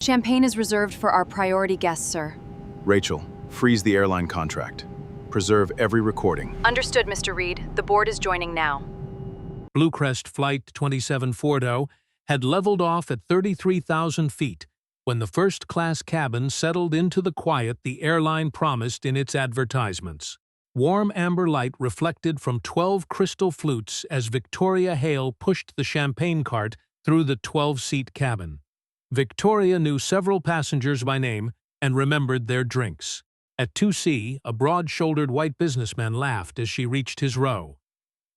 Champagne is reserved for our priority guests, sir. Rachel, freeze the airline contract. Preserve every recording. Understood, Mr. Reed. The board is joining now. Bluecrest Flight 2740 had leveled off at 33,000 feet when the first-class cabin settled into the quiet the airline promised in its advertisements. Warm amber light reflected from 12 crystal flutes as Victoria Hale pushed the champagne cart through the 12-seat cabin. Victoria knew several passengers by name and remembered their drinks. At 2C, a broad-shouldered white businessman laughed as she reached his row.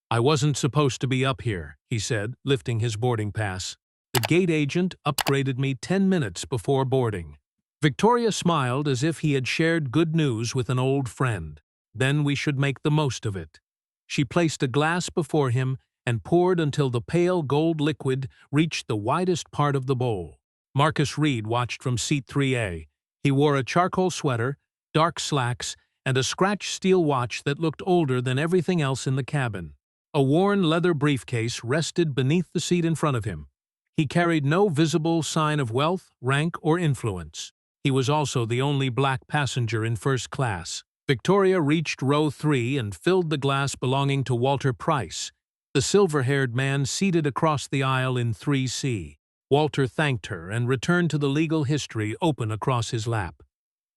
"I wasn't supposed to be up here," he said, lifting his boarding pass. "The gate agent upgraded me 10 minutes before boarding." Victoria smiled as if he had shared good news with an old friend. "Then we should make the most of it." She placed a glass before him and poured until the pale gold liquid reached the widest part of the bowl. Marcus Reed watched from seat 3A. He wore a charcoal sweater, dark slacks, and a scratched steel watch that looked older than everything else in the cabin. A worn leather briefcase rested beneath the seat in front of him. He carried no visible sign of wealth, rank, or influence. He was also the only black passenger in first class. Victoria reached row 3 and filled the glass belonging to Walter Price, the silver-haired man seated across the aisle in 3C. Walter thanked her and returned to the legal history open across his lap.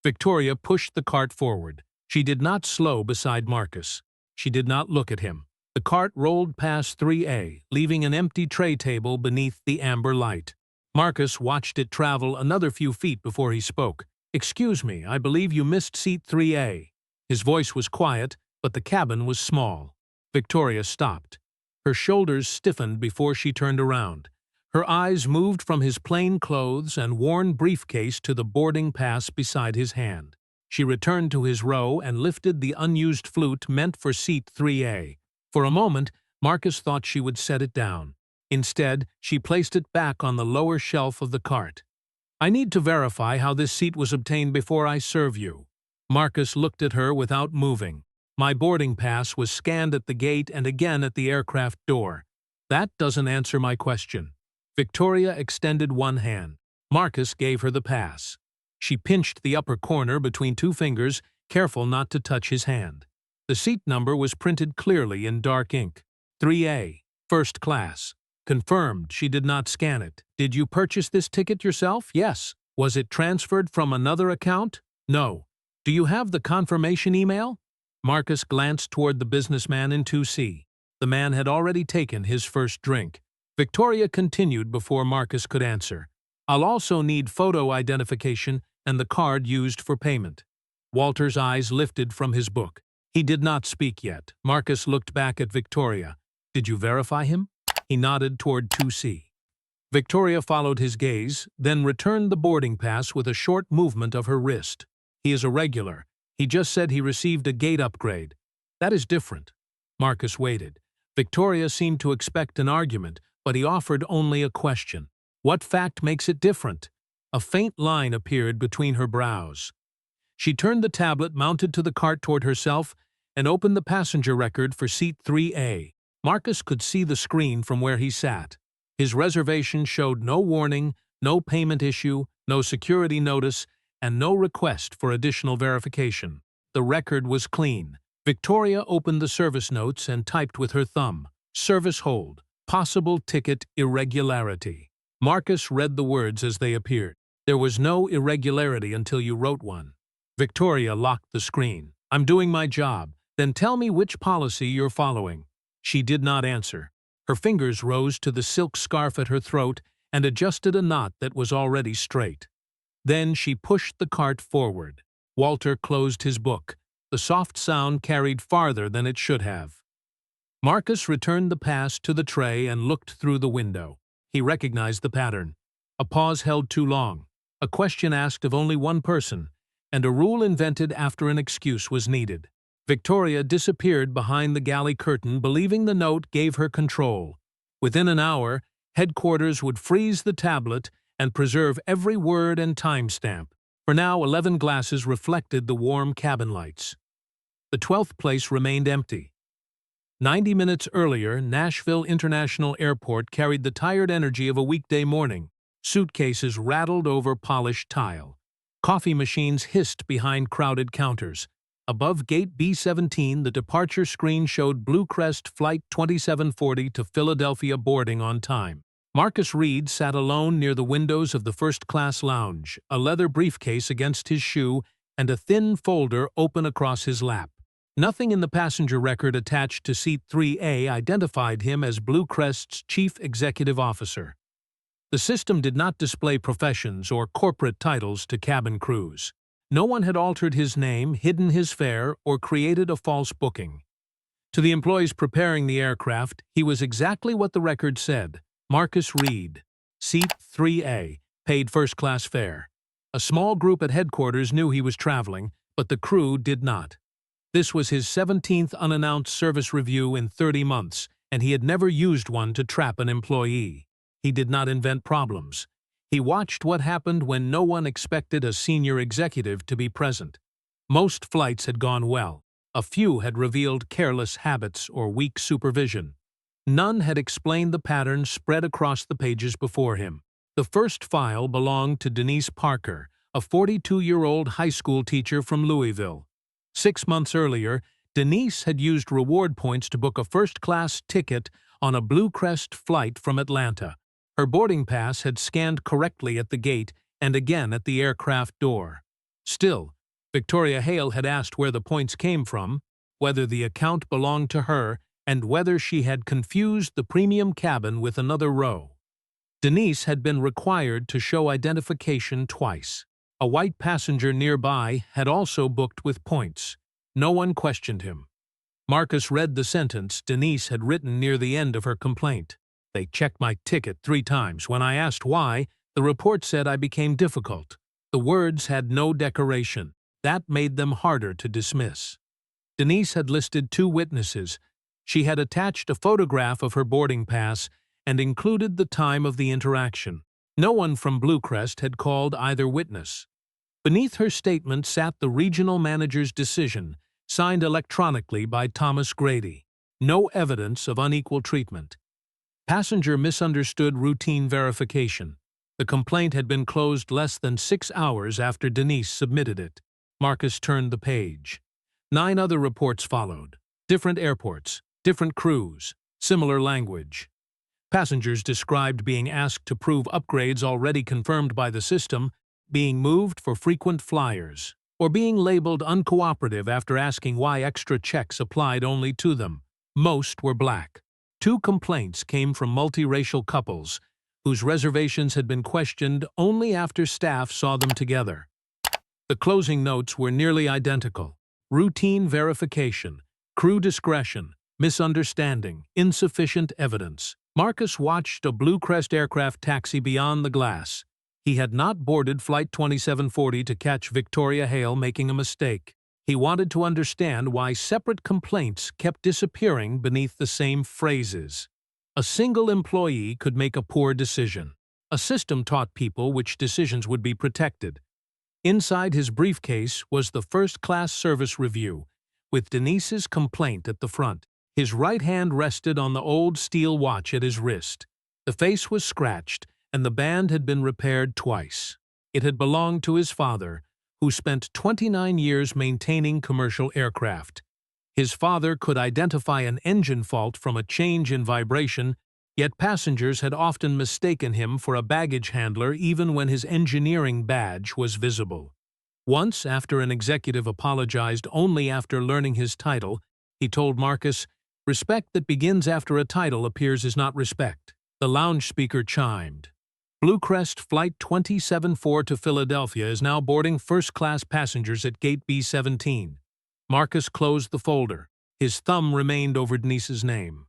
Victoria pushed the cart forward. She did not slow beside Marcus. She did not look at him. The cart rolled past 3A, leaving an empty tray table beneath the amber light. Marcus watched it travel another few feet before he spoke. "Excuse me, I believe you missed seat 3A. His voice was quiet, but the cabin was small. Victoria stopped. Her shoulders stiffened before she turned around. Her eyes moved from his plain clothes and worn briefcase to the boarding pass beside his hand. She returned to his row and lifted the unused flute meant for seat 3A. For a moment, Marcus thought she would set it down. Instead, she placed it back on the lower shelf of the cart. "I need to verify how this seat was obtained before I serve you." Marcus looked at her without moving. "My boarding pass was scanned at the gate and again at the aircraft door." "That doesn't answer my question." Victoria extended one hand. Marcus gave her the pass. She pinched the upper corner between two fingers, careful not to touch his hand. The seat number was printed clearly in dark ink. 3A, first class. Confirmed, she did not scan it. "Did you purchase this ticket yourself?" "Yes." "Was it transferred from another account?" "No." "Do you have the confirmation email?" Marcus glanced toward the businessman in 2C. The man had already taken his first drink. Victoria continued before Marcus could answer. "I'll also need photo identification and the card used for payment." Walter's eyes lifted from his book. He did not speak yet. Marcus looked back at Victoria. "Did you verify him?" He nodded toward 2C. Victoria followed his gaze, then returned the boarding pass with a short movement of her wrist. "He is a regular. He just said he received a gate upgrade." "That is different." Marcus waited. Victoria seemed to expect an argument, but he offered only a question. "What fact makes it different?" A faint line appeared between her brows. She turned the tablet mounted to the cart toward herself and opened the passenger record for seat 3A. Marcus could see the screen from where he sat. His reservation showed no warning, no payment issue, no security notice, and no request for additional verification. The record was clean. Victoria opened the service notes and typed with her thumb. "Service hold. Possible ticket irregularity." Marcus read the words as they appeared. "There was no irregularity until you wrote one." Victoria locked the screen. "I'm doing my job. Then tell me which policy you're following." She did not answer. Her fingers rose to the silk scarf at her throat and adjusted a knot that was already straight. Then she pushed the cart forward. Walter closed his book. The soft sound carried farther than it should have. Marcus returned the pass to the tray and looked through the window. He recognized the pattern. A pause held too long, a question asked of only one person, and a rule invented after an excuse was needed. Victoria disappeared behind the galley curtain, believing the note gave her control. Within an hour, headquarters would freeze the tablet and preserve every word and timestamp. For now, 11 glasses reflected the warm cabin lights. The 12th place remained empty. 90 minutes earlier, Nashville International Airport carried the tired energy of a weekday morning. Suitcases rattled over polished tile. Coffee machines hissed behind crowded counters. Above gate B-17, the departure screen showed Bluecrest Flight 2740 to Philadelphia boarding on time. Marcus Reed sat alone near the windows of the first-class lounge, a leather briefcase against his shoe and a thin folder open across his lap. Nothing in the passenger record attached to Seat 3A identified him as Bluecrest's chief executive officer. The system did not display professions or corporate titles to cabin crews. No one had altered his name, hidden his fare, or created a false booking. To the employees preparing the aircraft, he was exactly what the record said: Marcus Reed, Seat 3A, paid first-class fare. A small group at headquarters knew he was traveling, but the crew did not. This was his 17th unannounced service review in 30 months, and he had never used one to trap an employee. He did not invent problems. He watched what happened when no one expected a senior executive to be present. Most flights had gone well. A few had revealed careless habits or weak supervision. None had explained the patterns spread across the pages before him. The first file belonged to Denise Parker, a 42-year-old high school teacher from Louisville. 6 months earlier, Denise had used reward points to book a first-class ticket on a Bluecrest flight from Atlanta. Her boarding pass had scanned correctly at the gate and again at the aircraft door. Still, Victoria Hale had asked where the points came from, whether the account belonged to her, and whether she had confused the premium cabin with another row. Denise had been required to show identification twice. A white passenger nearby had also booked with points. No one questioned him. Marcus read the sentence Denise had written near the end of her complaint. They checked my ticket 3 times. When I asked why, the report said I became difficult. The words had no decoration. That made them harder to dismiss. Denise had listed 2 witnesses. She had attached a photograph of her boarding pass and included the time of the interaction. No one from Bluecrest had called either witness. Beneath her statement sat the regional manager's decision, signed electronically by Thomas Grady. No evidence of unequal treatment. Passenger misunderstood routine verification. The complaint had been closed less than 6 hours after Denise submitted it. Marcus turned the page. 9 other reports followed. Different airports, different crews, similar language. Passengers described being asked to prove upgrades already confirmed by the system, being moved for frequent flyers, or being labeled uncooperative after asking why extra checks applied only to them. Most were black. 2 complaints came from multiracial couples, whose reservations had been questioned only after staff saw them together. The closing notes were nearly identical: routine verification, crew discretion, misunderstanding, insufficient evidence. Marcus watched a Bluecrest aircraft taxi beyond the glass. He had not boarded Flight 2740 to catch Victoria Hale making a mistake. He wanted to understand why separate complaints kept disappearing beneath the same phrases. A single employee could make a poor decision. A system taught people which decisions would be protected. Inside his briefcase was the first-class service review, with Denise's complaint at the front. His right hand rested on the old steel watch at his wrist. The face was scratched, and the band had been repaired twice. It had belonged to his father, who spent 29 years maintaining commercial aircraft. His father could identify an engine fault from a change in vibration, yet passengers had often mistaken him for a baggage handler even when his engineering badge was visible. Once, after an executive apologized only after learning his title, he told Marcus, "Respect that begins after a title appears is not respect." The lounge speaker chimed. Bluecrest Flight 2740 to Philadelphia is now boarding first-class passengers at Gate B-17. Marcus closed the folder. His thumb remained over Denise's name.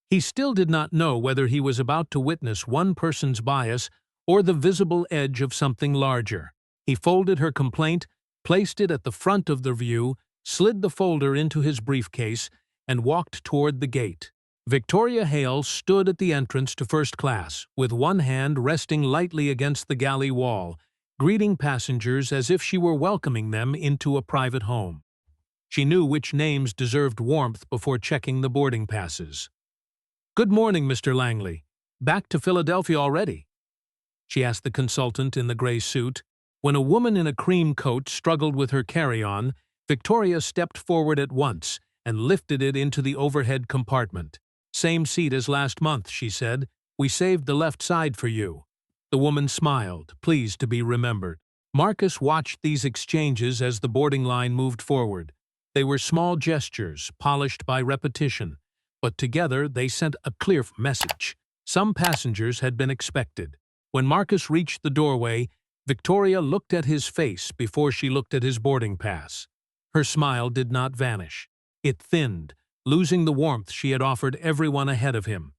He still did not know whether he was about to witness one person's bias or the visible edge of something larger. He folded her complaint, placed it at the front of the view, slid the folder into his briefcase, and walked toward the gate. Victoria Hale stood at the entrance to first class, with one hand resting lightly against the galley wall, greeting passengers as if she were welcoming them into a private home. She knew which names deserved warmth before checking the boarding passes. "Good morning, Mr. Langley. Back to Philadelphia already?" she asked the consultant in the gray suit. When a woman in a cream coat struggled with her carry-on, Victoria stepped forward at once and lifted it into the overhead compartment. "Same seat as last month," she said. "We saved the left side for you." The woman smiled, pleased to be remembered. Marcus watched these exchanges as the boarding line moved forward. They were small gestures, polished by repetition, but together they sent a clear message. Some passengers had been expected. When Marcus reached the doorway, Victoria looked at his face before she looked at his boarding pass. Her smile did not vanish. It thinned, losing the warmth she had offered everyone ahead of him.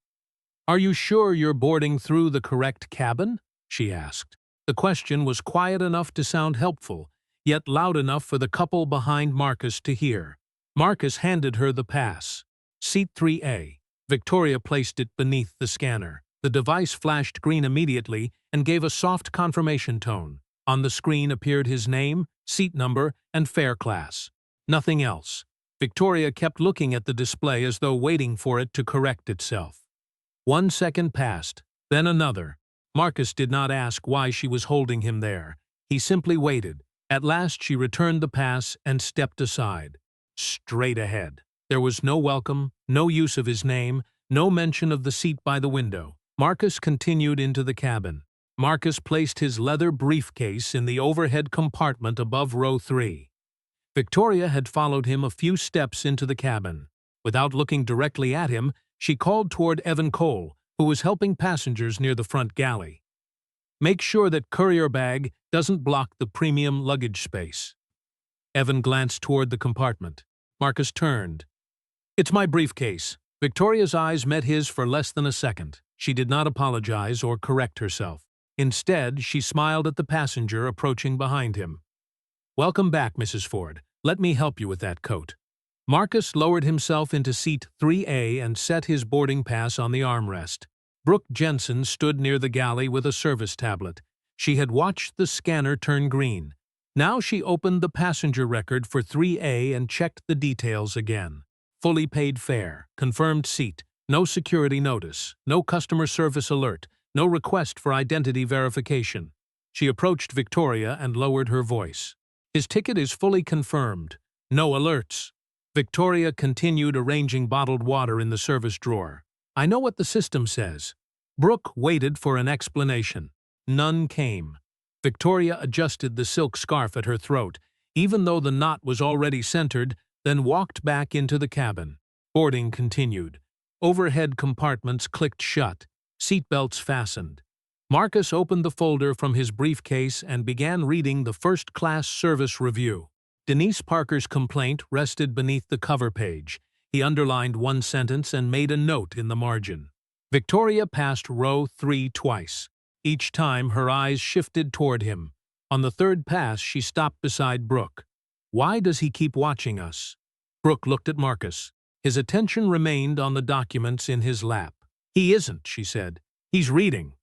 "Are you sure you're boarding through the correct cabin?" she asked. The question was quiet enough to sound helpful, yet loud enough for the couple behind Marcus to hear. Marcus handed her the pass. "Seat 3A. Victoria placed it beneath the scanner. The device flashed green immediately and gave a soft confirmation tone. On the screen appeared his name, seat number, and fare class. Nothing else. Victoria kept looking at the display as though waiting for it to correct itself. 1 second passed, then another. Marcus did not ask why she was holding him there. He simply waited. At last she returned the pass and stepped aside. Straight ahead. There was no welcome, no use of his name, no mention of the seat by the window. Marcus continued into the cabin. Marcus placed his leather briefcase in the overhead compartment above row 3. Victoria had followed him a few steps into the cabin. Without looking directly at him, she called toward Evan Cole, who was helping passengers near the front galley. "Make sure that courier bag doesn't block the premium luggage space." Evan glanced toward the compartment. Marcus turned. "It's my briefcase." Victoria's eyes met his for less than a second. She did not apologize or correct herself. Instead, she smiled at the passenger approaching behind him. "Welcome back, Mrs. Ford. Let me help you with that coat." Marcus lowered himself into seat 3A and set his boarding pass on the armrest. Brooke Jensen stood near the galley with a service tablet. She had watched the scanner turn green. Now she opened the passenger record for 3A and checked the details again. Fully paid fare, confirmed seat, no security notice, no customer service alert, no request for identity verification. She approached Victoria and lowered her voice. "His ticket is fully confirmed. No alerts." Victoria continued arranging bottled water in the service drawer. "I know what the system says." Brooke waited for an explanation. None came. Victoria adjusted the silk scarf at her throat, even though the knot was already centered, then walked back into the cabin. Boarding continued. Overhead compartments clicked shut. Seatbelts fastened. Marcus opened the folder from his briefcase and began reading the first-class service review. Denise Parker's complaint rested beneath the cover page. He underlined one sentence and made a note in the margin. Victoria passed row 3 twice. Each time her eyes shifted toward him. On the third pass, she stopped beside Brooke. "Why does he keep watching us?" Brooke looked at Marcus. His attention remained on the documents in his lap. "He isn't," she said. "He's reading."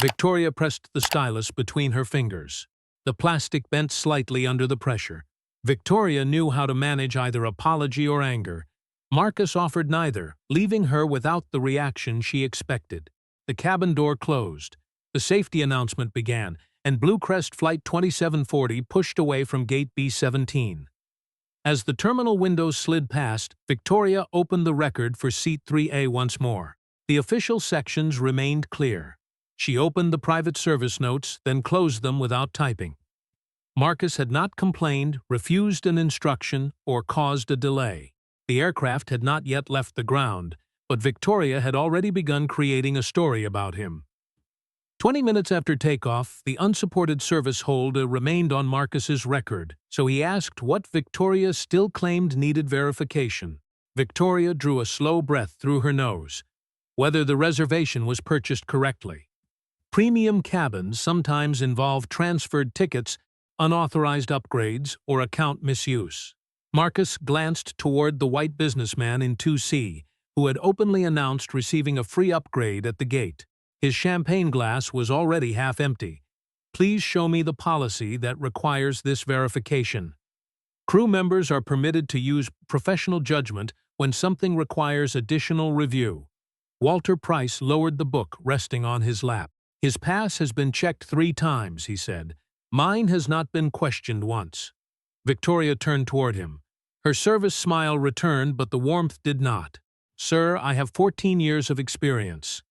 Victoria pressed the stylus between her fingers. The plastic bent slightly under the pressure. Victoria knew how to manage either apology or anger. Marcus offered neither, leaving her without the reaction she expected. The cabin door closed. The safety announcement began, and Bluecrest Flight 2740 pushed away from gate B17. As the terminal windows slid past, Victoria opened the record for seat 3A once more. The official sections remained clear. She opened the private service notes, then closed them without typing. Marcus had not complained, refused an instruction, or caused a delay. The aircraft had not yet left the ground, but Victoria had already begun creating a story about him. 20 minutes after takeoff, the unsupported service hold remained on Marcus's record, so he asked what Victoria still claimed needed verification. Victoria drew a slow breath through her nose. Whether the reservation was purchased correctly. Premium cabins sometimes involve transferred tickets, unauthorized upgrades, or account misuse. Marcus glanced toward the white businessman in 2C, who had openly announced receiving a free upgrade at the gate. His champagne glass was already half empty. "Please show me the policy that requires this verification." Crew members are permitted to use professional judgment when something requires additional review. Walter Price lowered the book resting on his lap. His pass has been checked 3 times, he said. Mine has not been questioned once. Victoria turned toward him. Her service smile returned, but the warmth did not. Sir, I have 14 years of experience.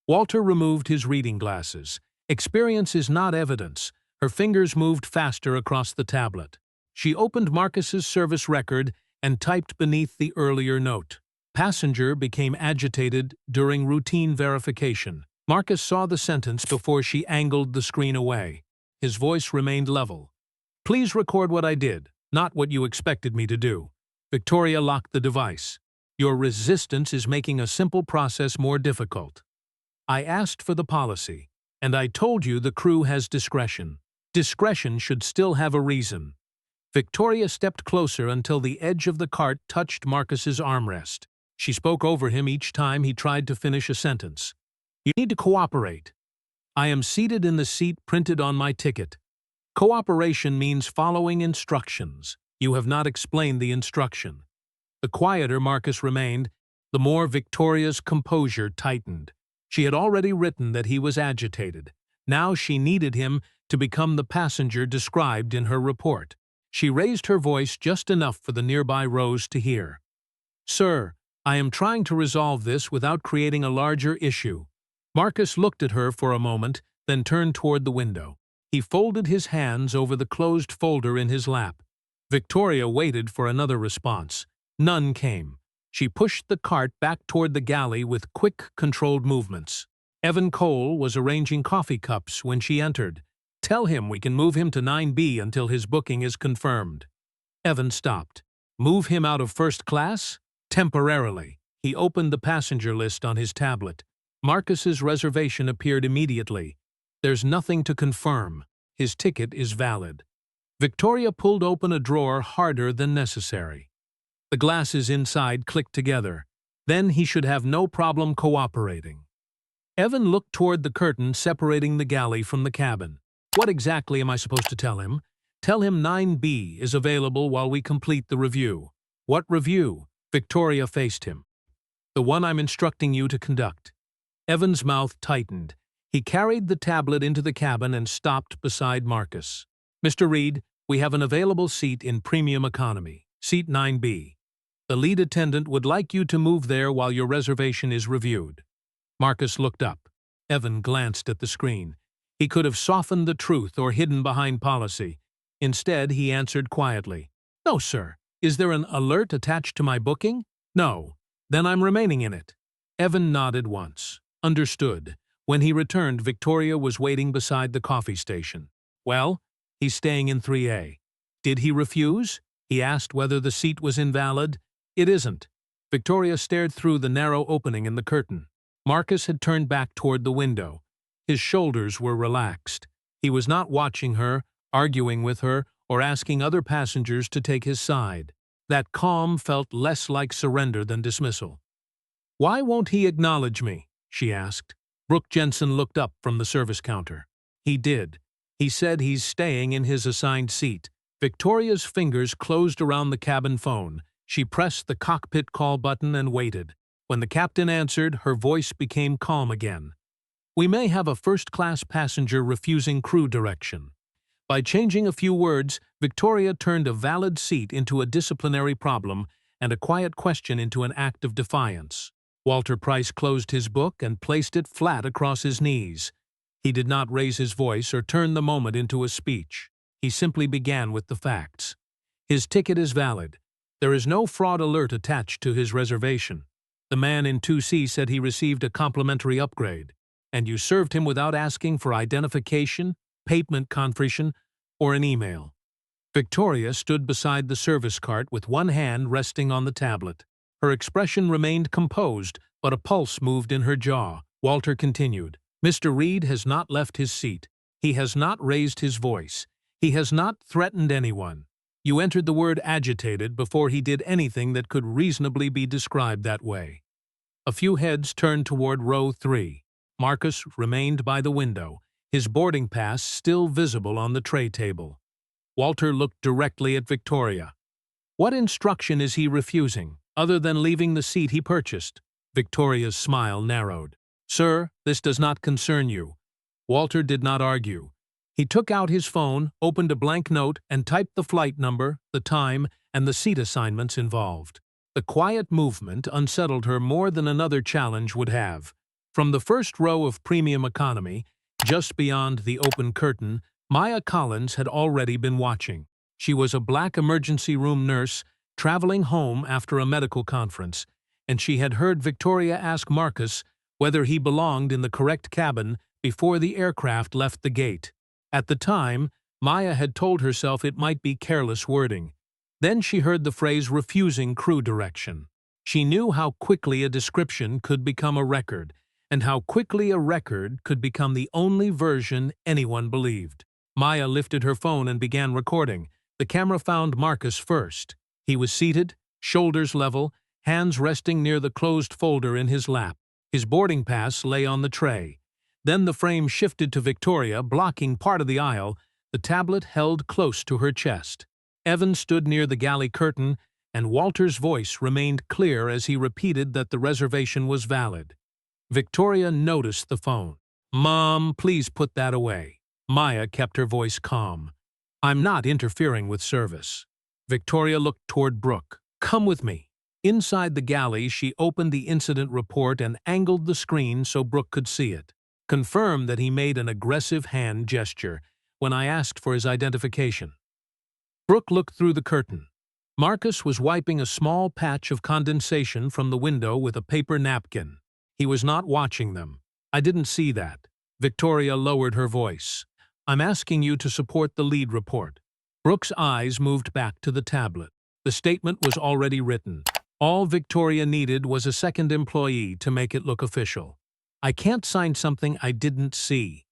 Walter removed his reading glasses. Experience is not evidence. Her fingers moved faster across the tablet. She opened Marcus's service record and typed beneath the earlier note. Passenger became agitated during routine verification. Marcus saw the sentence before she angled the screen away. His voice remained level. Please record what I did, not what you expected me to do. Victoria locked the device. Your resistance is making a simple process more difficult. I asked for the policy, and I told you the crew has discretion. Discretion should still have a reason. Victoria stepped closer until the edge of the cart touched Marcus's armrest. She spoke over him each time he tried to finish a sentence. You need to cooperate. I am seated in the seat printed on my ticket. Cooperation means following instructions. You have not explained the instruction. The quieter Marcus remained, the more Victoria's composure tightened. She had already written that he was agitated. Now she needed him to become the passenger described in her report. She raised her voice just enough for the nearby rows to hear. Sir, I am trying to resolve this without creating a larger issue. Marcus looked at her for a moment, then turned toward the window. He folded his hands over the closed folder in his lap. Victoria waited for another response. None came. She pushed the cart back toward the galley with quick, controlled movements. Evan Cole was arranging coffee cups when she entered. Tell him we can move him to 9B until his booking is confirmed. Evan stopped. Move him out of first class? Temporarily. He opened the passenger list on his tablet. Marcus's reservation appeared immediately. There's nothing to confirm. His ticket is valid. Victoria pulled open a drawer harder than necessary. The glasses inside clicked together. Then he should have no problem cooperating. Evan looked toward the curtain separating the galley from the cabin. What exactly am I supposed to tell him? Tell him 9B is available while we complete the review. What review? Victoria faced him. The one I'm instructing you to conduct. Evan's mouth tightened. He carried the tablet into the cabin and stopped beside Marcus. Mr. Reed, we have an available seat in premium economy, seat 9B. The lead attendant would like you to move there while your reservation is reviewed. Marcus looked up. Evan glanced at the screen. He could have softened the truth or hidden behind policy. Instead, he answered quietly. No, sir. Is there an alert attached to my booking? No. Then I'm remaining in it. Evan nodded once. Understood. When he returned, Victoria was waiting beside the coffee station. Well, he's staying in 3A. Did he refuse? He asked whether the seat was invalid. It isn't. Victoria stared through the narrow opening in the curtain. Marcus had turned back toward the window. His shoulders were relaxed. He was not watching her, arguing with her, or asking other passengers to take his side. That calm felt less like surrender than dismissal. Why won't he acknowledge me? She asked. Brooke Jensen looked up from the service counter. He did. He said he's staying in his assigned seat. Victoria's fingers closed around the cabin phone. She pressed the cockpit call button and waited. When the captain answered, her voice became calm again. We may have a first-class passenger refusing crew direction. By changing a few words, Victoria turned a valid seat into a disciplinary problem and a quiet question into an act of defiance. Walter Price closed his book and placed it flat across his knees. He did not raise his voice or turn the moment into a speech. He simply began with the facts. His ticket is valid. There is no fraud alert attached to his reservation. The man in 2C said he received a complimentary upgrade, and you served him without asking for identification, payment confirmation, or an email. Victoria stood beside the service cart with one hand resting on the tablet. Her expression remained composed, but a pulse moved in her jaw. Walter continued, Mr. Reed has not left his seat. He has not raised his voice. He has not threatened anyone. You entered the word agitated before he did anything that could reasonably be described that way. A few heads turned toward row 3. Marcus remained by the window, his boarding pass still visible on the tray table. Walter looked directly at Victoria. What instruction is he refusing, other than leaving the seat he purchased? Victoria's smile narrowed. Sir, this does not concern you. Walter did not argue. He took out his phone, opened a blank note, and typed the flight number, the time, and the seat assignments involved. The quiet movement unsettled her more than another challenge would have. From the first row of premium economy, just beyond the open curtain, Maya Collins had already been watching. She was a black emergency room nurse traveling home after a medical conference, and she had heard Victoria ask Marcus whether he belonged in the correct cabin before the aircraft left the gate. At the time, Maya had told herself it might be careless wording. Then she heard the phrase refusing crew direction. She knew how quickly a description could become a record, and how quickly a record could become the only version anyone believed. Maya lifted her phone and began recording. The camera found Marcus first. He was seated, shoulders level, hands resting near the closed folder in his lap. His boarding pass lay on the tray. Then the frame shifted to Victoria, blocking part of the aisle, the tablet held close to her chest. Evan stood near the galley curtain, and Walter's voice remained clear as he repeated that the reservation was valid. Victoria noticed the phone. "Mom, please put that away." Maya kept her voice calm. "I'm not interfering with service." Victoria looked toward Brooke. "Come with me." Inside the galley, she opened the incident report and angled the screen so Brooke could see it. Confirmed that he made an aggressive hand gesture when I asked for his identification. Brooke looked through the curtain. Marcus was wiping a small patch of condensation from the window with a paper napkin. He was not watching them. "I didn't see that." Victoria lowered her voice. "I'm asking you to support the lead report." Brooke's eyes moved back to the tablet. The statement was already written. All Victoria needed was a second employee to make it look official. "I can't sign something I didn't see."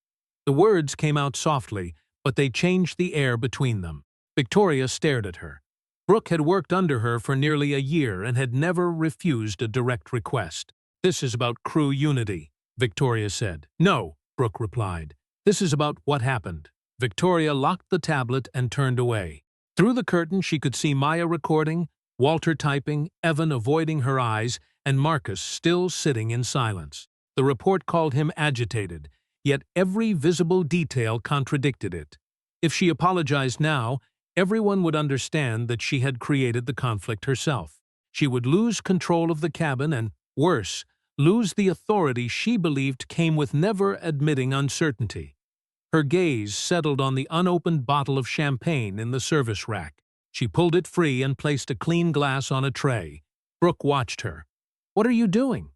The words came out softly, but they changed the air between them. Victoria stared at her. Brooke had worked under her for nearly a year and had never refused a direct request. "This is about crew unity," Victoria said. "No," Brooke replied. "This is about what happened." Victoria locked the tablet and turned away. Through the curtain she could see Maya recording, Walter typing, Evan avoiding her eyes, and Marcus still sitting in silence. The report called him agitated, yet every visible detail contradicted it. If she apologized now, everyone would understand that she had created the conflict herself. She would lose control of the cabin and, worse, lose the authority she believed came with never admitting uncertainty. Her gaze settled on the unopened bottle of champagne in the service rack. She pulled it free and placed a clean glass on a tray. Brooke watched her. "What are you doing?"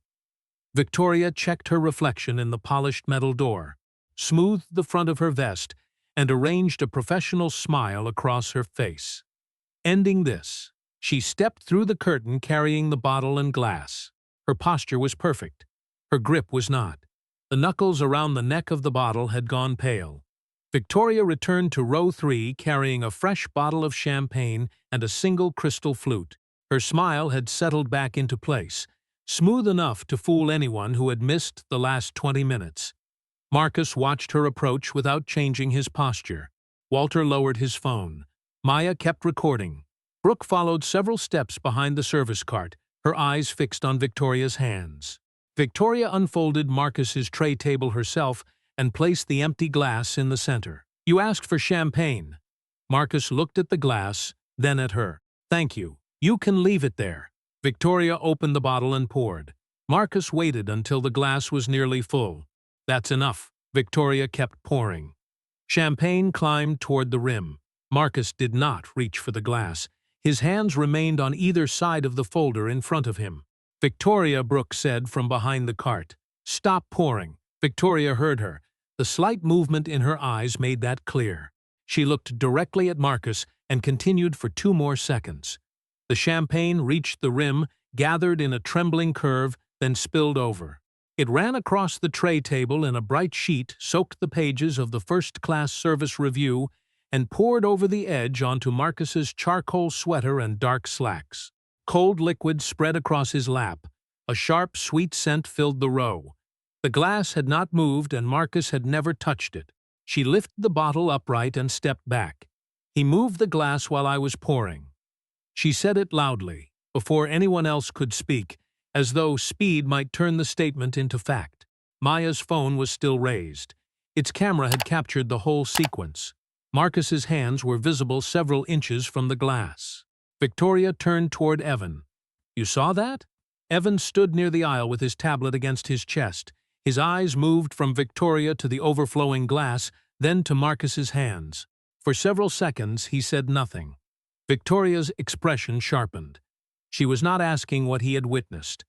Victoria checked her reflection in the polished metal door, smoothed the front of her vest, and arranged a professional smile across her face. Ending this, she stepped through the curtain carrying the bottle and glass. Her posture was perfect. Her grip was not. The knuckles around the neck of the bottle had gone pale. Victoria returned to row 3 carrying a fresh bottle of champagne and a single crystal flute. Her smile had settled back into place, smooth enough to fool anyone who had missed the last 20 minutes. Marcus watched her approach without changing his posture. Walter lowered his phone. Maya kept recording. Brooke followed several steps behind the service cart, her eyes fixed on Victoria's hands. Victoria unfolded Marcus's tray table herself and placed the empty glass in the center. "You asked for champagne." Marcus looked at the glass, then at her. "Thank you. You can leave it there." Victoria opened the bottle and poured. Marcus waited until the glass was nearly full. "That's enough." Victoria kept pouring. Champagne climbed toward the rim. Marcus did not reach for the glass. His hands remained on either side of the folder in front of him. "Victoria," Brooke said from behind the cart. "Stop pouring." Victoria heard her. The slight movement in her eyes made that clear. She looked directly at Marcus and continued for 2 more seconds. The champagne reached the rim, gathered in a trembling curve, then spilled over. It ran across the tray table in a bright sheet, soaked the pages of the first-class service review, and poured over the edge onto Marcus's charcoal sweater and dark slacks. Cold liquid spread across his lap. A sharp, sweet scent filled the row. The glass had not moved and Marcus had never touched it. She lifted the bottle upright and stepped back. "He moved the glass while I was pouring." She said it loudly, before anyone else could speak, as though speed might turn the statement into fact. Maya's phone was still raised. Its camera had captured the whole sequence. Marcus's hands were visible several inches from the glass. Victoria turned toward Evan. "You saw that?" Evan stood near the aisle with his tablet against his chest. His eyes moved from Victoria to the overflowing glass, then to Marcus's hands. For several seconds, he said nothing. Victoria's expression sharpened. She was not asking what he had witnessed.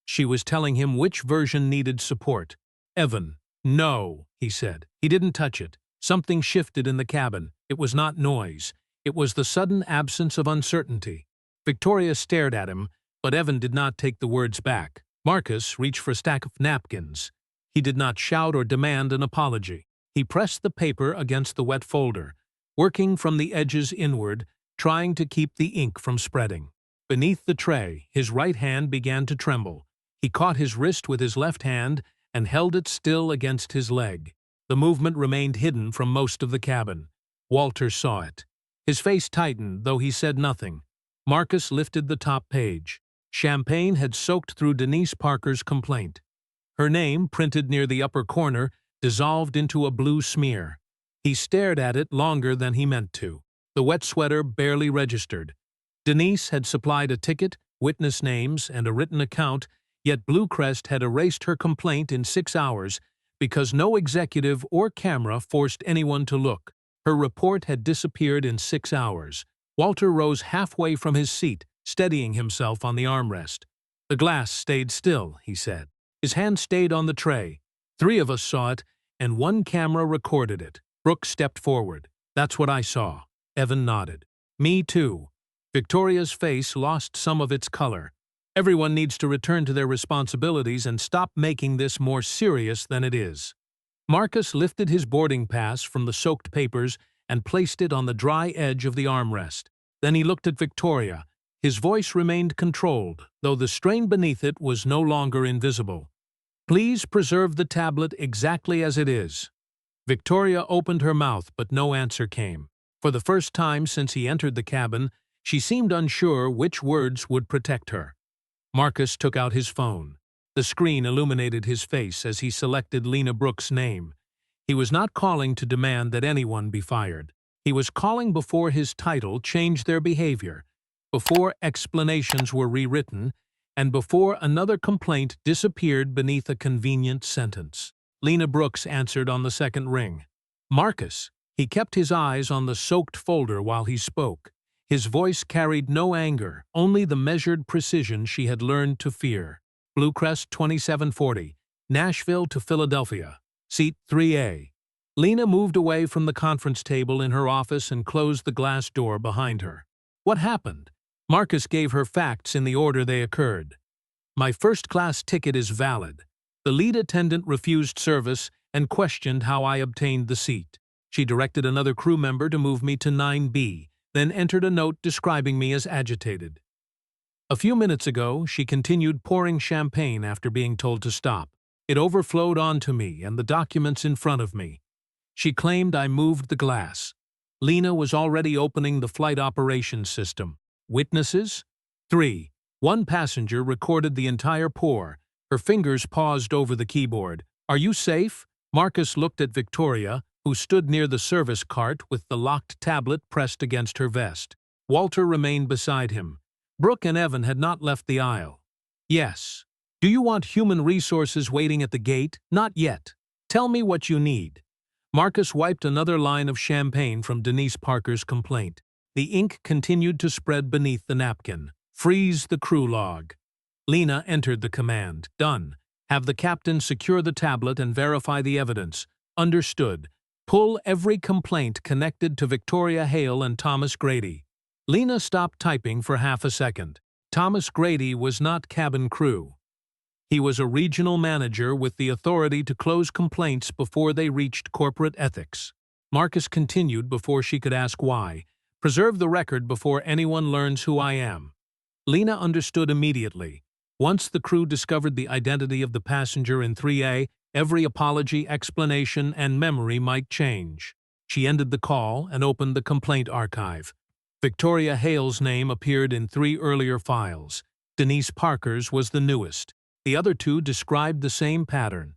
She was telling him which version needed support. "Evan, no," he said. He didn't touch it. Something shifted in the cabin. It was not noise. It was the sudden absence of uncertainty. Victoria stared at him, but Evan did not take the words back. Marcus reached for a stack of napkins. He did not shout or demand an apology. He pressed the paper against the wet folder, working from the edges inward, trying to keep the ink from spreading. Beneath the tray, his right hand began to tremble. He caught his wrist with his left hand and held it still against his leg. The movement remained hidden from most of the cabin. Walter saw it. His face tightened, though he said nothing. Marcus lifted the top page. Champagne had soaked through Denise Parker's complaint. Her name, printed near the upper corner, dissolved into a blue smear. He stared at it longer than he meant to. The wet sweater barely registered. Denise had supplied a ticket, witness names, and a written account, yet Bluecrest had erased her complaint in 6 hours because no executive or camera forced anyone to look. Her report had disappeared in 6 hours. Walter rose halfway from his seat, steadying himself on the armrest. "The glass stayed still," he said. His hand stayed on the tray. 3 of us saw it, and 1 camera recorded it. Brooke stepped forward. "That's what I saw." Evan nodded. "Me too." Victoria's face lost some of its color. "Everyone needs to return to their responsibilities and stop making this more serious than it is." Marcus lifted his boarding pass from the soaked papers and placed it on the dry edge of the armrest. Then he looked at Victoria. His voice remained controlled, though the strain beneath it was no longer invisible. "Please preserve the tablet exactly as it is." Victoria opened her mouth, but no answer came. For the first time since he entered the cabin, she seemed unsure which words would protect her. Marcus took out his phone. The screen illuminated his face as he selected Lena Brooks' name. He was not calling to demand that anyone be fired. He was calling before his title changed their behavior, before explanations were rewritten, and before another complaint disappeared beneath a convenient sentence. Lena Brooks answered on the second ring. "Marcus." He kept his eyes on the soaked folder while he spoke. His voice carried no anger, only the measured precision she had learned to fear. "Bluecrest 2740, Nashville to Philadelphia, seat 3A. Lena moved away from the conference table in her office and closed the glass door behind her. "What happened?" Marcus gave her facts in the order they occurred. "My first-class ticket is valid. The lead attendant refused service and questioned how I obtained the seat. She directed another crew member to move me to 9B, then entered a note describing me as agitated. A few minutes ago, she continued pouring champagne after being told to stop. It overflowed onto me and the documents in front of me. She claimed I moved the glass. Lena was already opening the flight operations system. Witnesses? 3. One passenger recorded the entire pour. Her fingers paused over the keyboard. Are you safe? Marcus looked at Victoria, who stood near the service cart with the locked tablet pressed against her vest. Walter remained beside him. Brooke and Evan had not left the aisle. Yes. Do you want human resources waiting at the gate? Not yet. Tell me what you need. Marcus wiped another line of champagne from Denise Parker's complaint. The ink continued to spread beneath the napkin. Freeze the crew log. Lena entered the command. Done. Have the captain secure the tablet and verify the evidence. Understood. Pull every complaint connected to Victoria Hale and Thomas Grady. Lena stopped typing for half a second. Thomas Grady was not cabin crew. He was a regional manager with the authority to close complaints before they reached corporate ethics. Marcus continued before she could ask why. Preserve the record before anyone learns who I am. Lena understood immediately. Once the crew discovered the identity of the passenger in 3A, every apology, explanation, and memory might change. She ended the call and opened the complaint archive. Victoria Hale's name appeared in 3 earlier files. Denise Parker's was the newest. The other 2 described the same pattern.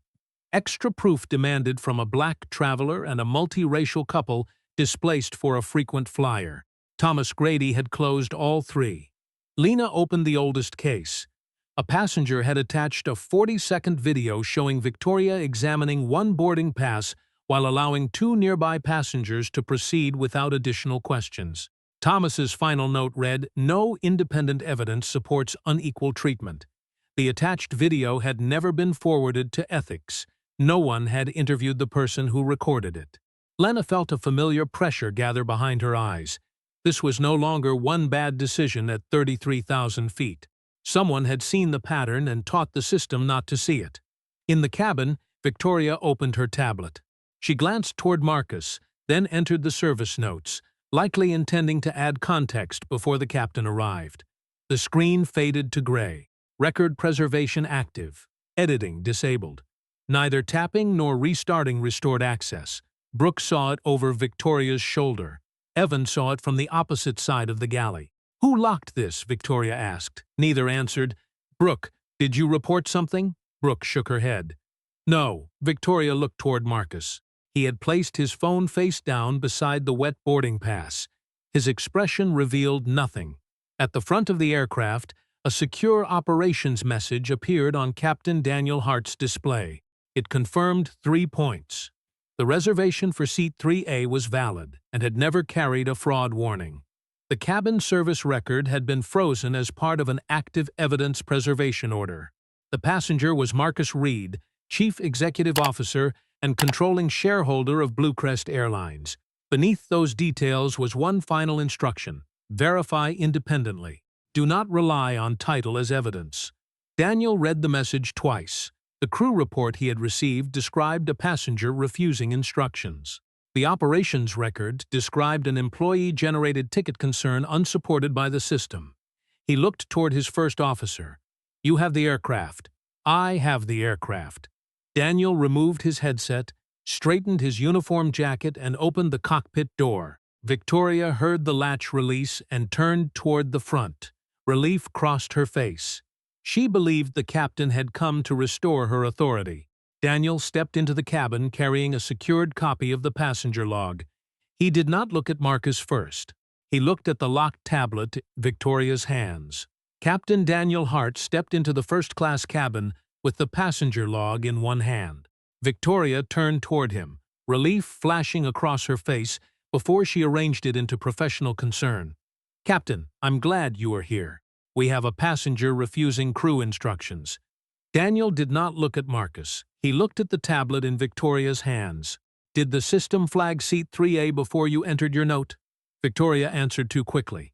Extra proof demanded from a black traveler and a multiracial couple displaced for a frequent flyer. Thomas Grady had closed all three. Lena opened the oldest case. A passenger had attached a 40-second video showing Victoria examining one boarding pass while allowing two nearby passengers to proceed without additional questions. Thomas's final note read, "No independent evidence supports unequal treatment." The attached video had never been forwarded to ethics. No one had interviewed the person who recorded it. Lena felt a familiar pressure gather behind her eyes. This was no longer one bad decision at 33,000 feet. Someone had seen the pattern and taught the system not to see it. In the cabin, Victoria opened her tablet. She glanced toward Marcus, then entered the service notes, likely intending to add context before the captain arrived. The screen faded to gray. Record preservation active. Editing disabled. Neither tapping nor restarting restored access. Brooke saw it over Victoria's shoulder. Evan saw it from the opposite side of the galley. "Who locked this?" Victoria asked. Neither answered. "Brooke, did you report something?" Brooke shook her head. "No." Victoria looked toward Marcus. He had placed his phone face down beside the wet boarding pass. His expression revealed nothing. At the front of the aircraft, a secure operations message appeared on Captain Daniel Hart's display. It confirmed 3 points. The reservation for seat 3A was valid and had never carried a fraud warning. The cabin service record had been frozen as part of an active evidence preservation order. The passenger was Marcus Reed, Chief Executive Officer and controlling shareholder of Bluecrest Airlines. Beneath those details was one final instruction: verify independently. Do not rely on title as evidence. Daniel read the message twice. The crew report he had received described a passenger refusing instructions. The operations record described an employee-generated ticket concern unsupported by the system. He looked toward his first officer. "You have the aircraft. I have the aircraft." Daniel removed his headset, straightened his uniform jacket, and opened the cockpit door. Victoria heard the latch release and turned toward the front. Relief crossed her face. She believed the captain had come to restore her authority. Daniel stepped into the cabin carrying a secured copy of the passenger log. He did not look at Marcus first. He looked at the locked tablet in Victoria's hands. Captain Daniel Hart stepped into the first-class cabin with the passenger log in one hand. Victoria turned toward him, relief flashing across her face before she arranged it into professional concern. "Captain, I'm glad you are here. We have a passenger refusing crew instructions." Daniel did not look at Marcus. He looked at the tablet in Victoria's hands. "Did the system flag seat 3A before you entered your note?" Victoria answered too quickly.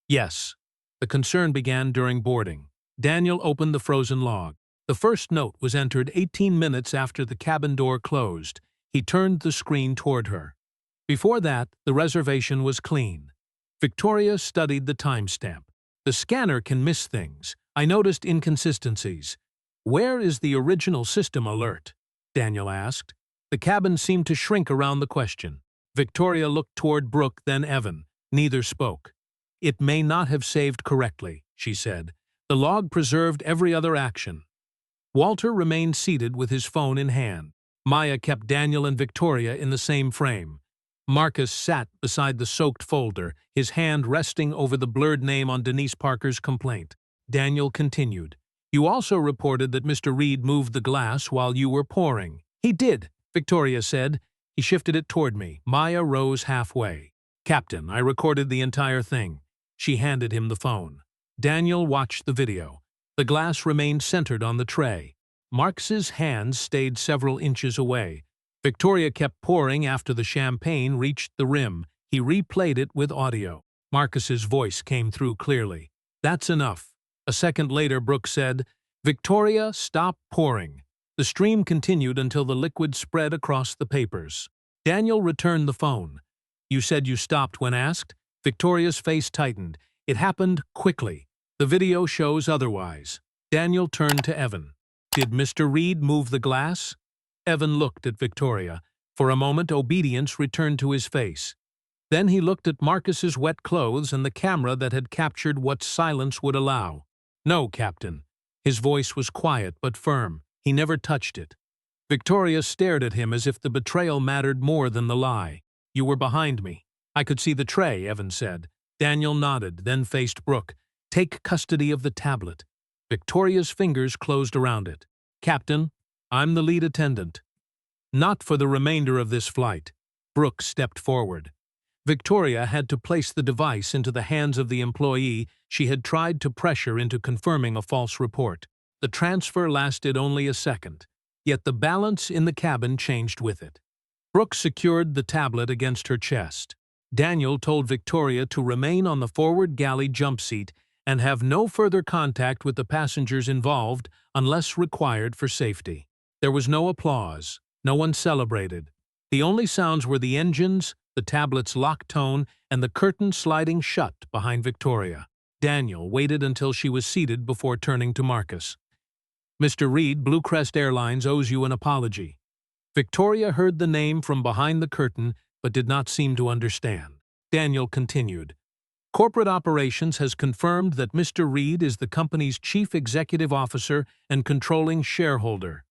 "Yes." The concern began during boarding. Daniel opened the frozen log. The first note was entered 18 minutes after the cabin door closed. He turned the screen toward her. Before that, the reservation was clean. Victoria studied the timestamp. "The scanner can miss things. I noticed inconsistencies." "Where is the original system alert?" Daniel asked. The cabin seemed to shrink around the question. Victoria looked toward Brooke, then Evan. Neither spoke. "It may not have saved correctly," she said. "The log preserved every other action." Walter remained seated with his phone in hand. Maya kept Daniel and Victoria in the same frame. Marcus sat beside the soaked folder, his hand resting over the blurred name on Denise Parker's complaint. Daniel continued. "You also reported that Mr. Reed moved the glass while you were pouring." "He did," Victoria said. "He shifted it toward me." Maya rose halfway. "Captain, I recorded the entire thing." She handed him the phone. Daniel watched the video. The glass remained centered on the tray. Marcus's hands stayed several inches away. Victoria kept pouring after the champagne reached the rim. He replayed it with audio. Marcus's voice came through clearly. "That's enough." A second later, Brooke said, "Victoria, stop pouring." The stream continued until the liquid spread across the papers. Daniel returned the phone. "You said you stopped when asked?" Victoria's face tightened. "It happened quickly. The video shows otherwise." Daniel turned to Evan. "Did Mr. Reed move the glass?" Evan looked at Victoria. For a moment, obedience returned to his face. Then he looked at Marcus's wet clothes and the camera that had captured what silence would allow. "No, Captain." His voice was quiet but firm. "He never touched it." Victoria stared at him as if the betrayal mattered more than the lie. "You were behind me. I could see the tray," Evan said. Daniel nodded, then faced Brooke. "Take custody of the tablet." Victoria's fingers closed around it. "Captain, I'm the lead attendant." "Not for the remainder of this flight." Brooke stepped forward. Victoria had to place the device into the hands of the employee she had tried to pressure into confirming a false report. The transfer lasted only a second, yet the balance in the cabin changed with it. Brooke secured the tablet against her chest. Daniel told Victoria to remain on the forward galley jump seat and have no further contact with the passengers involved unless required for safety. There was no applause. No one celebrated. The only sounds were the engines, the tablet's lock tone, and the curtain sliding shut behind Victoria. Daniel waited until she was seated before turning to Marcus. "Mr. Reed, Bluecrest Airlines owes you an apology." Victoria heard the name from behind the curtain but did not seem to understand. Daniel continued. "Corporate Operations has confirmed that Mr. Reed is the company's chief executive officer and controlling shareholder."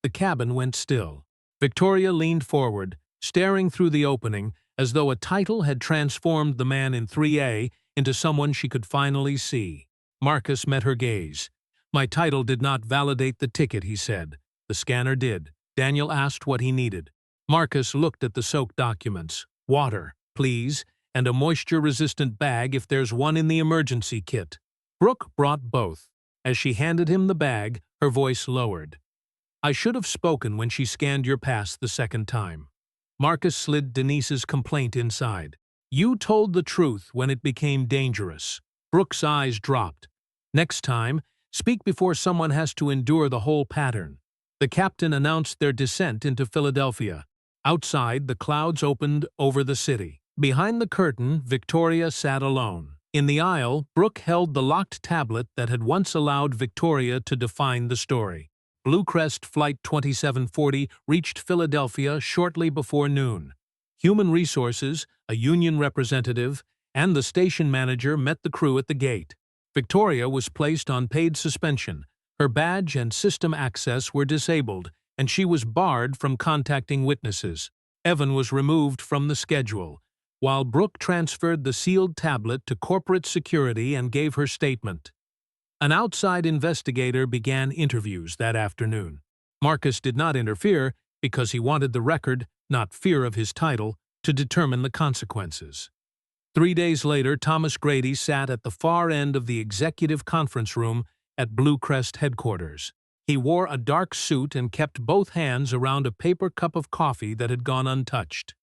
The cabin went still. Victoria leaned forward, staring through the opening as though a title had transformed the man in 3A into someone she could finally see. Marcus met her gaze. "My title did not validate the ticket," he said. "The scanner did." Daniel asked what he needed. Marcus looked at the soaked documents. "Water, please, and a moisture-resistant bag if there's one in the emergency kit." Brooke brought both. As she handed him the bag, her voice lowered. "I should have spoken when she scanned your pass the second time." Marcus slid Denise's complaint inside. "You told the truth when it became dangerous." Brooke's eyes dropped. "Next time, speak before someone has to endure the whole pattern." The captain announced their descent into Philadelphia. Outside, the clouds opened over the city. Behind the curtain, Victoria sat alone. In the aisle, Brooke held the locked tablet that had once allowed Victoria to define the story. Bluecrest Flight 2740 reached Philadelphia shortly before noon. Human Resources, a union representative, and the station manager met the crew at the gate. Victoria was placed on paid suspension. Her badge and system access were disabled, and she was barred from contacting witnesses. Evan was removed from the schedule, while Brooke transferred the sealed tablet to corporate security and gave her statement. An outside investigator began interviews that afternoon. Marcus did not interfere because he wanted the record, not fear of his title, to determine the consequences. 3 days later, Thomas Grady sat at the far end of the executive conference room at Bluecrest headquarters. He wore a dark suit and kept both hands around a paper cup of coffee that had gone untouched.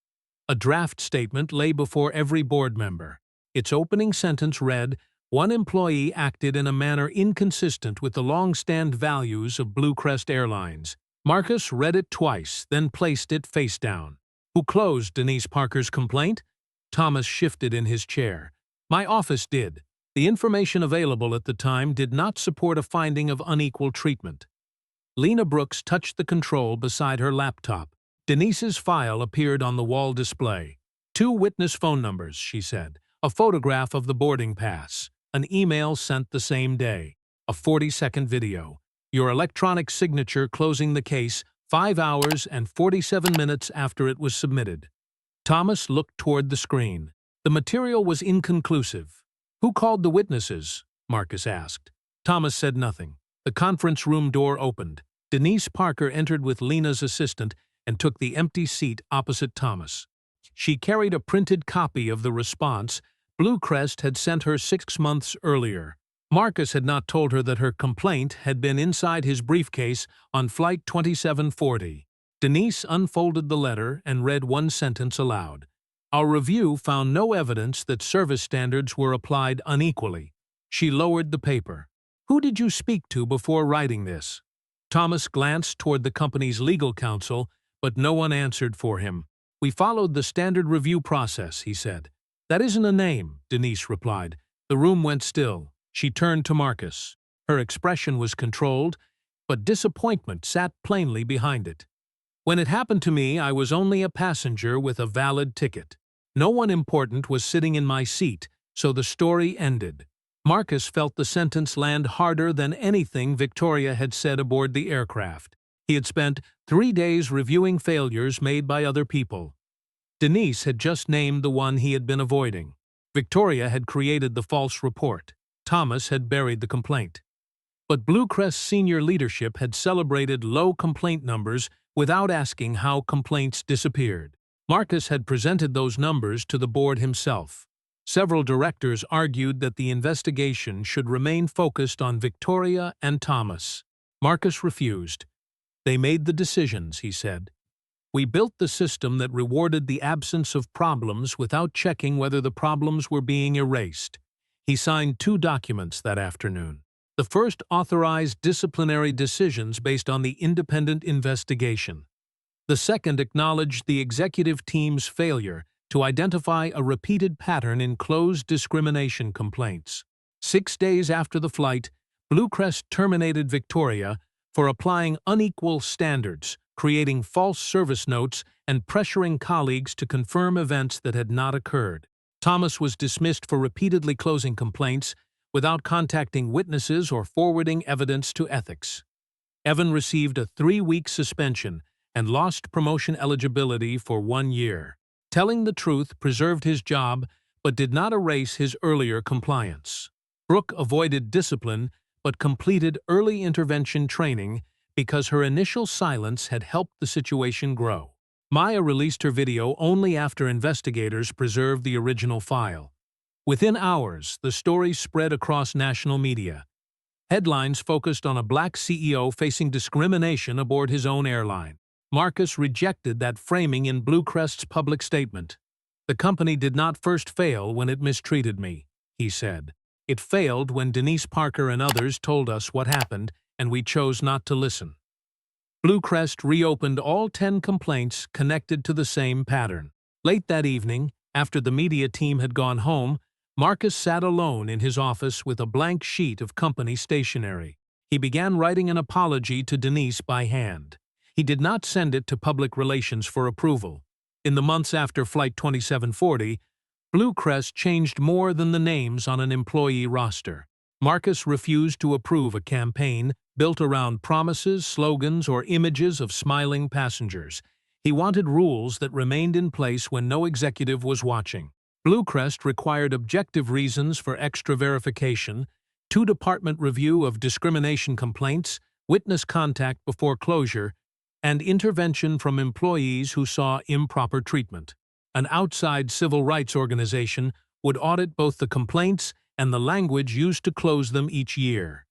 A draft statement lay before every board member. Its opening sentence read, "One employee acted in a manner inconsistent with the long-stand values of Bluecrest Airlines." Marcus read it twice, then placed it face down. "Who closed Denise Parker's complaint?" Thomas shifted in his chair. "My office did. The information available at the time did not support a finding of unequal treatment." Lena Brooks touched the control beside her laptop. Denise's file appeared on the wall display. "2 witness phone numbers," she said. "A photograph of the boarding pass. An email sent the same day. A 40-second video. Your electronic signature closing the case 5 hours and 47 minutes after it was submitted." Thomas looked toward the screen. The material was inconclusive. "Who called the witnesses?" Marcus asked. Thomas said nothing. The conference room door opened. Denise Parker entered with Lena's assistant and took the empty seat opposite Thomas. She carried a printed copy of the response Bluecrest had sent her 6 months earlier. Marcus had not told her that her complaint had been inside his briefcase on Flight 2740. Denise unfolded the letter and read one sentence aloud. "Our review found no evidence that service standards were applied unequally." She lowered the paper. "Who did you speak to before writing this?" Thomas glanced toward the company's legal counsel, but no one answered for him. "We followed the standard review process," he said. "That isn't a name," Denise replied. The room went still. She turned to Marcus. Her expression was controlled, but disappointment sat plainly behind it. "When it happened to me, I was only a passenger with a valid ticket. No one important was sitting in my seat, so the story ended." Marcus felt the sentence land harder than anything Victoria had said aboard the aircraft. He had spent 3 days reviewing failures made by other people. Denise had just named the one he had been avoiding. Victoria had created the false report. Thomas had buried the complaint. But Bluecrest senior leadership had celebrated low complaint numbers without asking how complaints disappeared. Marcus had presented those numbers to the board himself. Several directors argued that the investigation should remain focused on Victoria and Thomas. Marcus refused. "They made the decisions," he said. "We built the system that rewarded the absence of problems without checking whether the problems were being erased." He signed 2 documents that afternoon. The first authorized disciplinary decisions based on the independent investigation. The second acknowledged the executive team's failure to identify a repeated pattern in closed discrimination complaints. 6 days after the flight, Bluecrest terminated Victoria for applying unequal standards, creating false service notes, and pressuring colleagues to confirm events that had not occurred. Thomas was dismissed for repeatedly closing complaints without contacting witnesses or forwarding evidence to ethics. Evan received a 3-week suspension and lost promotion eligibility for 1 year. Telling the truth preserved his job but did not erase his earlier compliance. Brooke avoided discipline but completed early intervention training because her initial silence had helped the situation grow. Maya released her video only after investigators preserved the original file. Within hours, the story spread across national media. Headlines focused on a black CEO facing discrimination aboard his own airline. Marcus rejected that framing in Bluecrest's public statement. "The company did not first fail when it mistreated me," he said. "It failed when Denise Parker and others told us what happened, and we chose not to listen." Bluecrest reopened all 10 complaints connected to the same pattern. Late that evening, after the media team had gone home, Marcus sat alone in his office with a blank sheet of company stationery. He began writing an apology to Denise by hand. He did not send it to public relations for approval. In the months after Flight 2740, Bluecrest changed more than the names on an employee roster. Marcus refused to approve a campaign built around promises, slogans, or images of smiling passengers. He wanted rules that remained in place when no executive was watching. Bluecrest required objective reasons for extra verification, 2-department review of discrimination complaints, witness contact before closure, and intervention from employees who saw improper treatment. An outside civil rights organization would audit both the complaints and the language used to close them each year.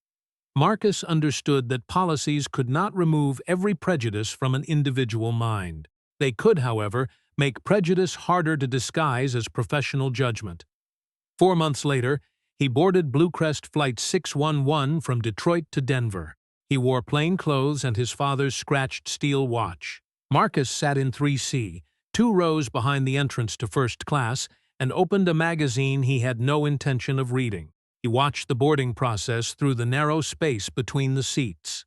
Marcus understood that policies could not remove every prejudice from an individual mind. They could, however, make prejudice harder to disguise as professional judgment. 4 months later, he boarded Bluecrest Flight 611 from Detroit to Denver. He wore plain clothes and his father's scratched steel watch. Marcus sat in 3C, 2 rows behind the entrance to first class, and opened a magazine he had no intention of reading. He watched the boarding process through the narrow space between the seats.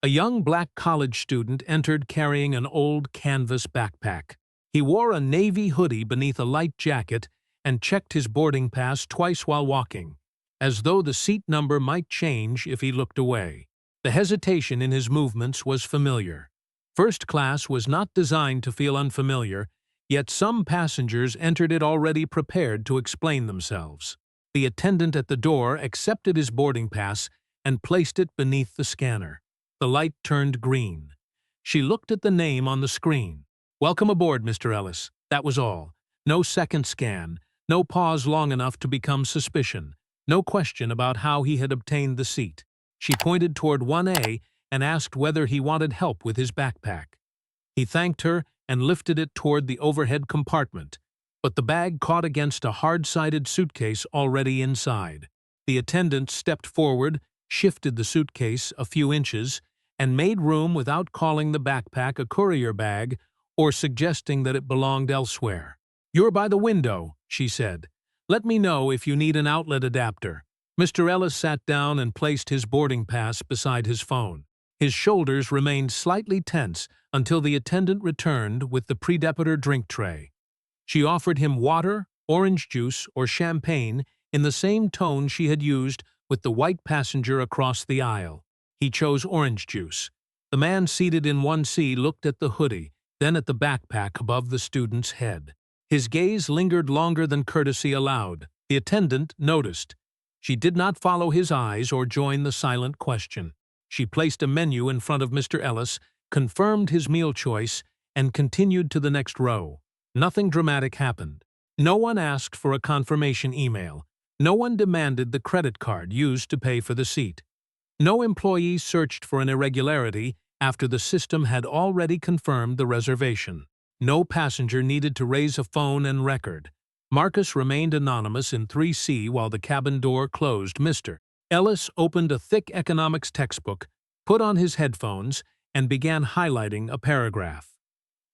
A young black college student entered carrying an old canvas backpack. He wore a navy hoodie beneath a light jacket and checked his boarding pass twice while walking, as though the seat number might change if he looked away. The hesitation in his movements was familiar. First class was not designed to feel unfamiliar, yet some passengers entered it already prepared to explain themselves. The attendant at the door accepted his boarding pass and placed it beneath the scanner. The light turned green. She looked at the name on the screen. "Welcome aboard, Mr. Ellis." That was all. No second scan, no pause long enough to become suspicion, no question about how he had obtained the seat. She pointed toward 1A and asked whether he wanted help with his backpack. He thanked her and lifted it toward the overhead compartment, but the bag caught against a hard-sided suitcase already inside. The attendant stepped forward, shifted the suitcase a few inches, and made room without calling the backpack a courier bag or suggesting that it belonged elsewhere. "You're by the window," she said. "Let me know if you need an outlet adapter." Mr. Ellis sat down and placed his boarding pass beside his phone. His shoulders remained slightly tense until the attendant returned with the pre-departure drink tray. She offered him water, orange juice, or champagne in the same tone she had used with the white passenger across the aisle. He chose orange juice. The man seated in 1C looked at the hoodie, then at the backpack above the student's head. His gaze lingered longer than courtesy allowed. The attendant noticed. She did not follow his eyes or join the silent question. She placed a menu in front of Mr. Ellis, confirmed his meal choice, and continued to the next row. Nothing dramatic happened. No one asked for a confirmation email. No one demanded the credit card used to pay for the seat. No employee searched for an irregularity after the system had already confirmed the reservation. No passenger needed to raise a phone and record. Marcus remained anonymous in 3C while the cabin door closed. Mr. Ellis opened a thick economics textbook, put on his headphones, and began highlighting a paragraph.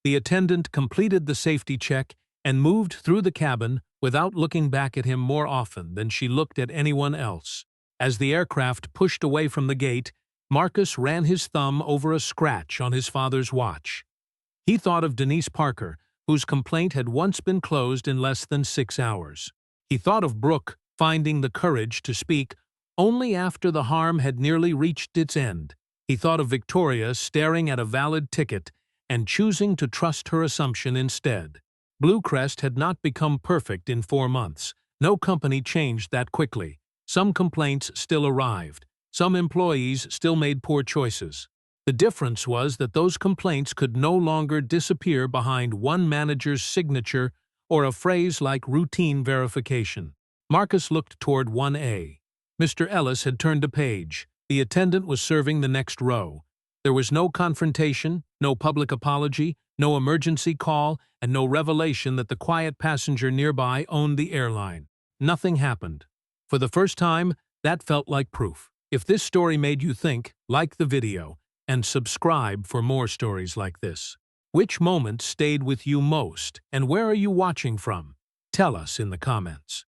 The attendant completed the safety check and moved through the cabin without looking back at him more often than she looked at anyone else. As the aircraft pushed away from the gate, Marcus ran his thumb over a scratch on his father's watch. He thought of Denise Parker, whose complaint had once been closed in less than 6 hours. He thought of Brooke finding the courage to speak only after the harm had nearly reached its end. He thought of Victoria staring at a valid ticket and choosing to trust her assumption instead. Bluecrest had not become perfect in 4 months. No company changed that quickly. Some complaints still arrived. Some employees still made poor choices. The difference was that those complaints could no longer disappear behind one manager's signature or a phrase like routine verification. Marcus looked toward 1A. Mr. Ellis had turned a page. The attendant was serving the next row. There was no confrontation, no public apology, no emergency call, and no revelation that the quiet passenger nearby owned the airline. Nothing happened. For the first time, that felt like proof. If this story made you think, like the video, and subscribe for more stories like this. Which moment stayed with you most, and where are you watching from? Tell us in the comments.